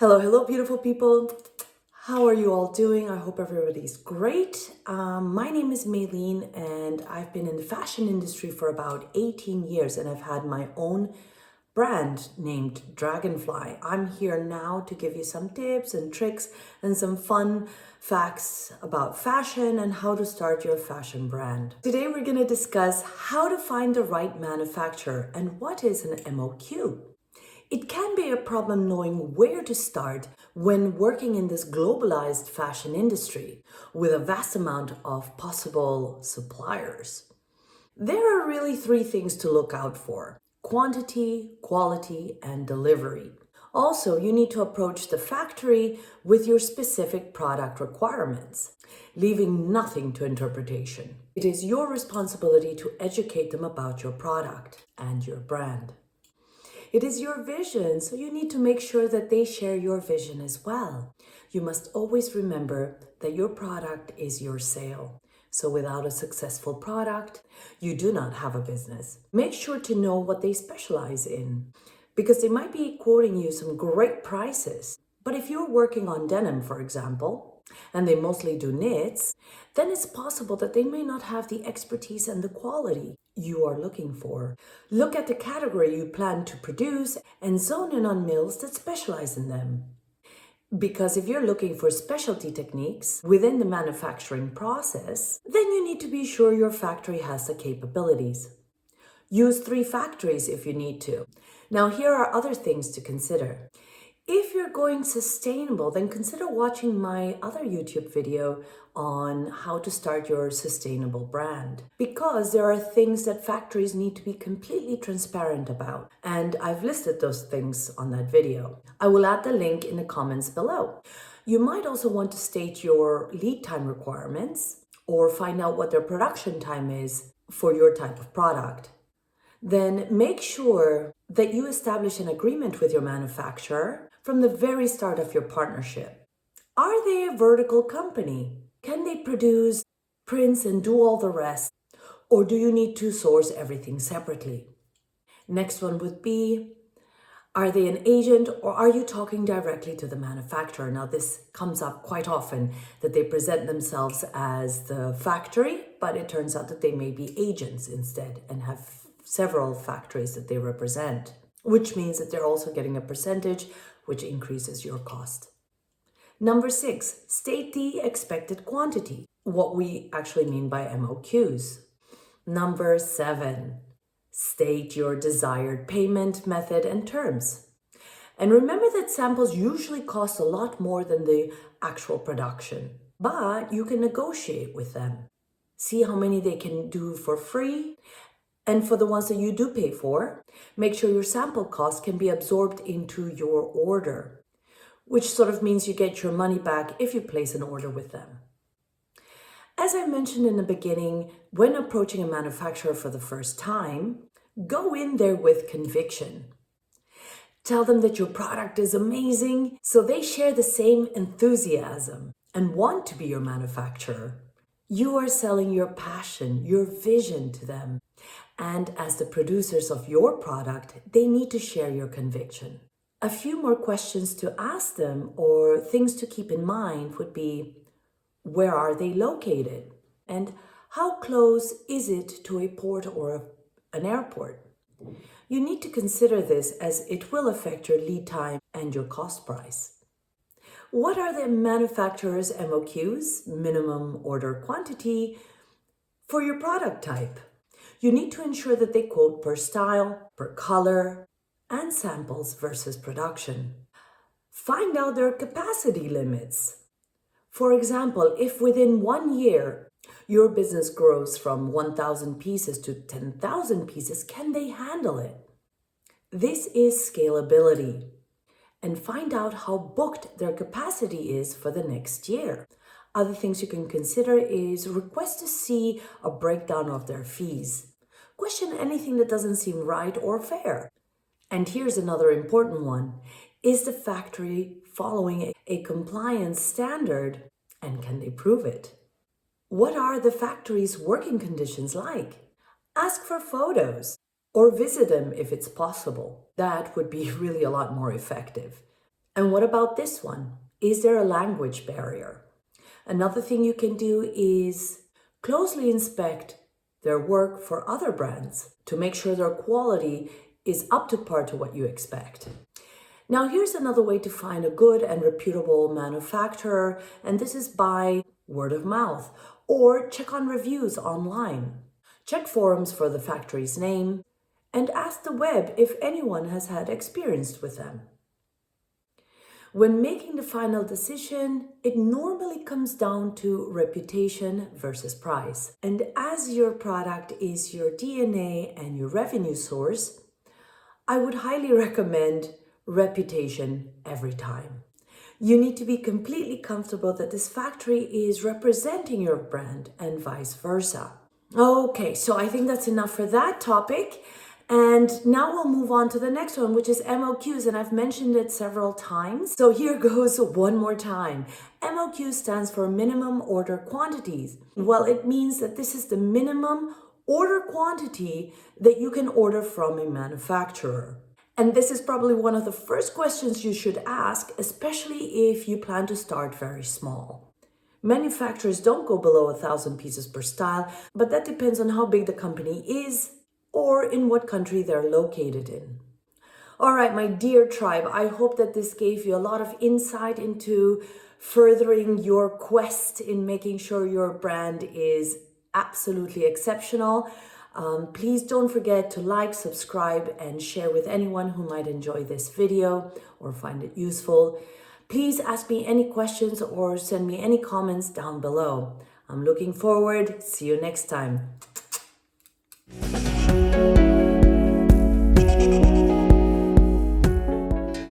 Hello, beautiful people. How are you all doing? I hope everybody's great. My name is Maylene, and I've been in the fashion industry for about 18 years, and I've had my own brand named Dragonfly. I'm here now to give you some tips and tricks and some fun facts about fashion and how to start your fashion brand. Today, we're going to discuss how to find the right manufacturer and what is an MOQ. It can be a problem knowing where to start when working in this globalized fashion industry with a vast amount of possible suppliers. There are really three things to look out for: quantity, quality, and delivery. Also, you need to approach the factory with your specific product requirements, leaving nothing to interpretation. It is your responsibility to educate them about your product and your brand. It is your vision, so you need to make sure that they share your vision as well. You must always remember that your product is your sale. So without a successful product, you do not have a business. Make sure to know what they specialize in, because they might be quoting you some great prices. But if you're working on denim, for example, and they mostly do knits, then it's possible that they may not have the expertise and the quality you are looking for. Look at the category you plan to produce and zone in on mills that specialize in them. Because if you're looking for specialty techniques within the manufacturing process, then you need to be sure your factory has the capabilities. Use 3 factories if you need to. Now, here are other things to consider. If you're going sustainable, then consider watching my other YouTube video on how to start your sustainable brand, because there are things that factories need to be completely transparent about, and I've listed those things on that video. I will add the link in the comments below. You might also want to state your lead time requirements or find out what their production time is for your type of product. Then make sure that you establish an agreement with your manufacturer from the very start of your partnership. Are they a vertical company? Can they produce prints and do all the rest? Or do you need to source everything separately? Next one would be, are they an agent or are you talking directly to the manufacturer? Now, this comes up quite often, that they present themselves as the factory, but it turns out that they may be agents instead and have several factories that they represent, which means that they're also getting a percentage, which increases your cost. Number 6, state the expected quantity, what we actually mean by MOQs. Number 7, state your desired payment method and terms. And remember that samples usually cost a lot more than the actual production, but you can negotiate with them. See how many they can do for free. And for the ones that you do pay for, make sure your sample cost can be absorbed into your order, which sort of means you get your money back if you place an order with them. As I mentioned in the beginning, when approaching a manufacturer for the first time, go in there with conviction. Tell them that your product is amazing, so they share the same enthusiasm and want to be your manufacturer. You are selling your passion, your vision to them. And as the producers of your product, they need to share your conviction. A few more questions to ask them or things to keep in mind would be, where are they located? And how close is it to a port or an airport? You need to consider this as it will affect your lead time and your cost price. What are the manufacturer's MOQs, minimum order quantity, for your product type? You need to ensure that they quote per style, per color, and samples versus production. Find out their capacity limits. For example, if within 1 year your business grows from 1,000 pieces to 10,000 pieces, can they handle it? This is scalability. And find out how booked their capacity is for the next year. Other things you can consider is request to see a breakdown of their fees. Question anything that doesn't seem right or fair. And here's another important one. Is the factory following a compliance standard, and can they prove it? What are the factory's working conditions like? Ask for photos or visit them if it's possible. That would be really a lot more effective. And what about this one? Is there a language barrier? Another thing you can do is closely inspect their work for other brands to make sure their quality is up to par to what you expect. Now, here's another way to find a good and reputable manufacturer, and this is by word of mouth, or check on reviews online. Check forums for the factory's name, and ask the web if anyone has had experience with them. When making the final decision, it normally comes down to reputation versus price. And as your product is your DNA and your revenue source, I would highly recommend reputation every time. You need to be completely comfortable that this factory is representing your brand and vice versa. Okay, so I think that's enough for that topic. And now we'll move on to the next one, which is MOQs, and I've mentioned it several times. So here goes one more time. MOQ stands for minimum order quantities. Well, it means that this is the minimum order quantity that you can order from a manufacturer. And this is probably one of the first questions you should ask, especially if you plan to start very small. Manufacturers don't go below 1,000 pieces per style, but that depends on how big the company is or in what country they're located in. All right, my dear tribe, I hope that this gave you a lot of insight into furthering your quest in making sure your brand is absolutely exceptional. Please don't forget to like, subscribe, and share with anyone who might enjoy this video or find it useful. Please ask me any questions or send me any comments down below. I'm looking forward. See you next time.